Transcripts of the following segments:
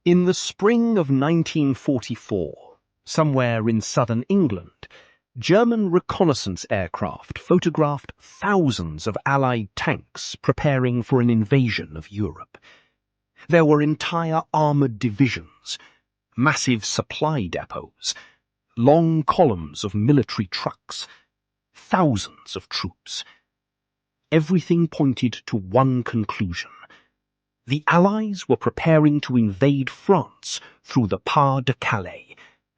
In the spring of 1944, somewhere in southern England, German reconnaissance aircraft photographed thousands of Allied tanks preparing for an invasion of Europe. There were entire armoured divisions, massive supply depots, long columns of military trucks, thousands of troops. Everything pointed to one conclusion. The Allies were preparing to invade France through the Pas de Calais,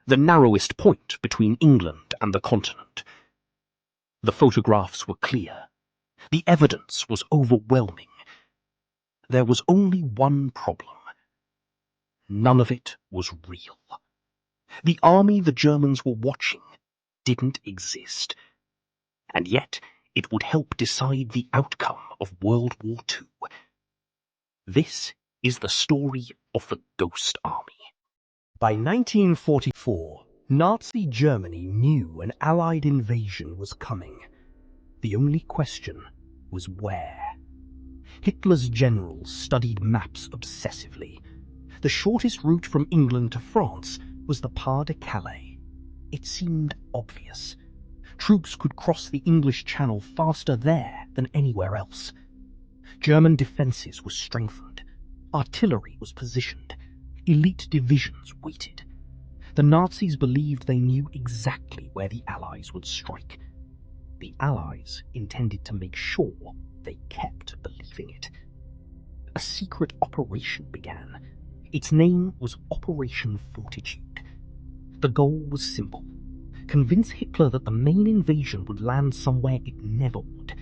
the narrowest point between England and the continent. The photographs were clear. The evidence was overwhelming. There was only one problem. None of it was real. The army the Germans were watching didn't exist. And yet it would help decide the outcome of World War II. This is the story of the Ghost Army. By 1944, Nazi Germany knew an Allied invasion was coming. The only question was where. Hitler's generals studied maps obsessively. The shortest route from England to France was the Pas de Calais. It seemed obvious. Troops could cross the English Channel faster there than anywhere else. German defences were strengthened. Artillery was positioned. Elite divisions waited. The Nazis believed they knew exactly where the Allies would strike. The Allies intended to make sure they kept believing it. A secret operation began. Its name was Operation Fortitude. The goal was simple: convince Hitler that the main invasion would land somewhere it never would.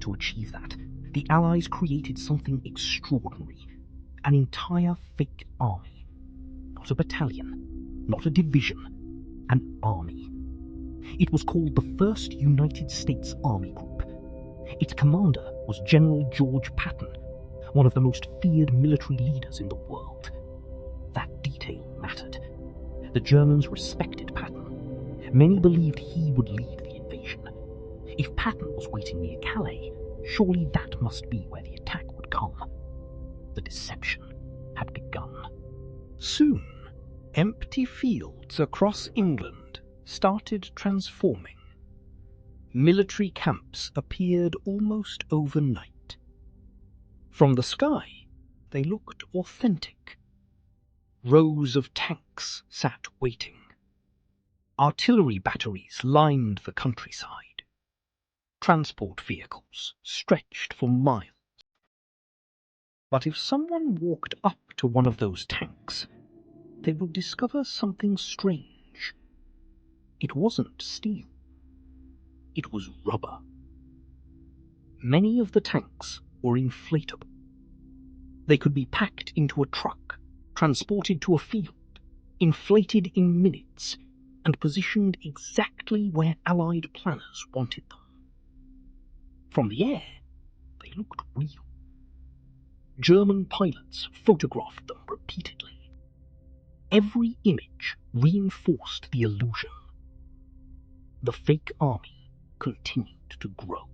To achieve that, the Allies created something extraordinary: an entire fake army. Not a battalion, not a division, an army. It was called the First United States Army Group. Its commander was General George Patton, one of the most feared military leaders in the world. That detail mattered. The Germans respected Patton. Many believed he would lead the invasion. If Patton was waiting near Calais, surely that must be where the attack would come. The deception had begun. Soon, empty fields across England started transforming. Military camps appeared almost overnight. From the sky, they looked authentic. Rows of tanks sat waiting. Artillery batteries lined the countryside. Transport vehicles stretched for miles. But if someone walked up to one of those tanks, they would discover something strange. It wasn't steel. It was rubber. Many of the tanks were inflatable. They could be packed into a truck, transported to a field, inflated in minutes, and positioned exactly where Allied planners wanted them. From the air, they looked real. German pilots photographed them repeatedly. Every image reinforced the illusion. The fake army continued to grow.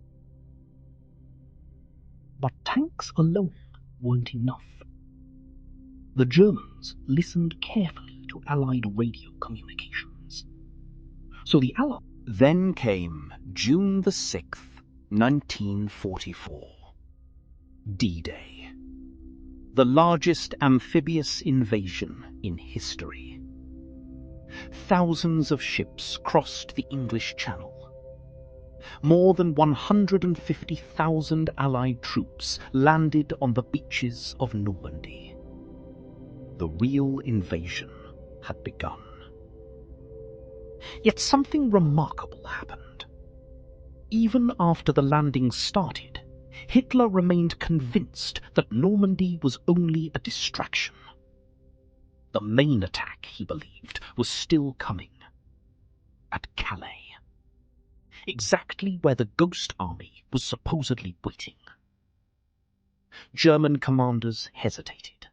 But tanks alone weren't enough. The Germans listened carefully to Allied radio communications. So the Allies... Then came June the 6th, 1944. D-Day. The largest amphibious invasion in history. Thousands of ships crossed the English Channel. More than 150,000 Allied troops landed on the beaches of Normandy. The real invasion had begun. Yet something remarkable happened. Even after the landing started, Hitler remained convinced that Normandy was only a distraction. The main attack, he believed, was still coming. At Calais. Exactly where the Ghost Army was supposedly waiting. German commanders hesitated.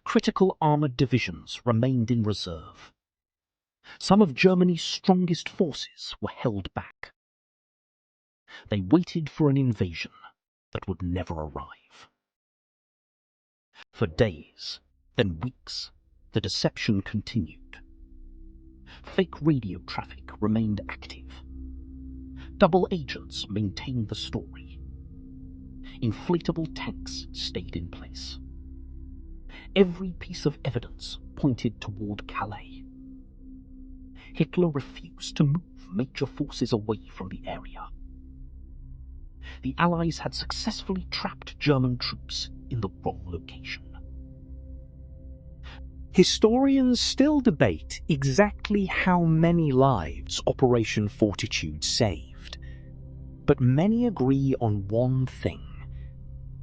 Critical armoured divisions remained in reserve. Some of Germany's strongest forces were held back. They waited for an invasion that would never arrive. For days, Then weeks, the deception continued. Fake radio traffic remained active. Double agents maintained the story. Inflatable tanks stayed in place. Every piece of evidence pointed toward Calais. Hitler refused to move major forces away from the area. The Allies had successfully trapped German troops in the wrong location. Historians still debate exactly how many lives Operation Fortitude saved, but many agree on one thing.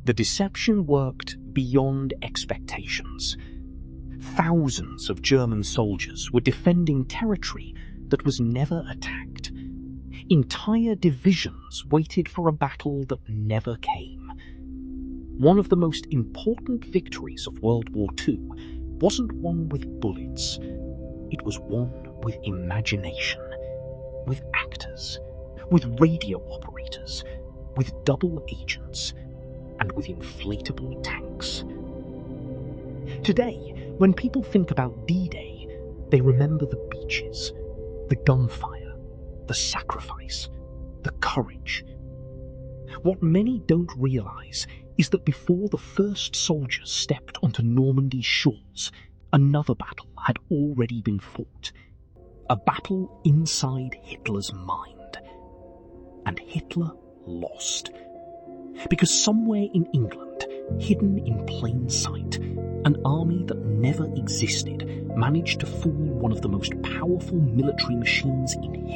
The deception worked beyond expectations. Thousands of German soldiers were defending territory that was never attacked. Entire divisions waited for a battle that never came. One of the most important victories of World War II wasn't one with bullets. It was one with imagination, with actors, with radio operators, with double agents, and with inflatable tanks. Today, when people think about D-Day, they remember the beaches, the gunfire, the sacrifice, the courage. What many don't realize is that before the first soldiers stepped onto Normandy's shores, another battle had already been fought. A battle inside Hitler's mind. And Hitler lost. Because somewhere in England, hidden in plain sight, an army that never existed managed to fool one of the most powerful military machines in history.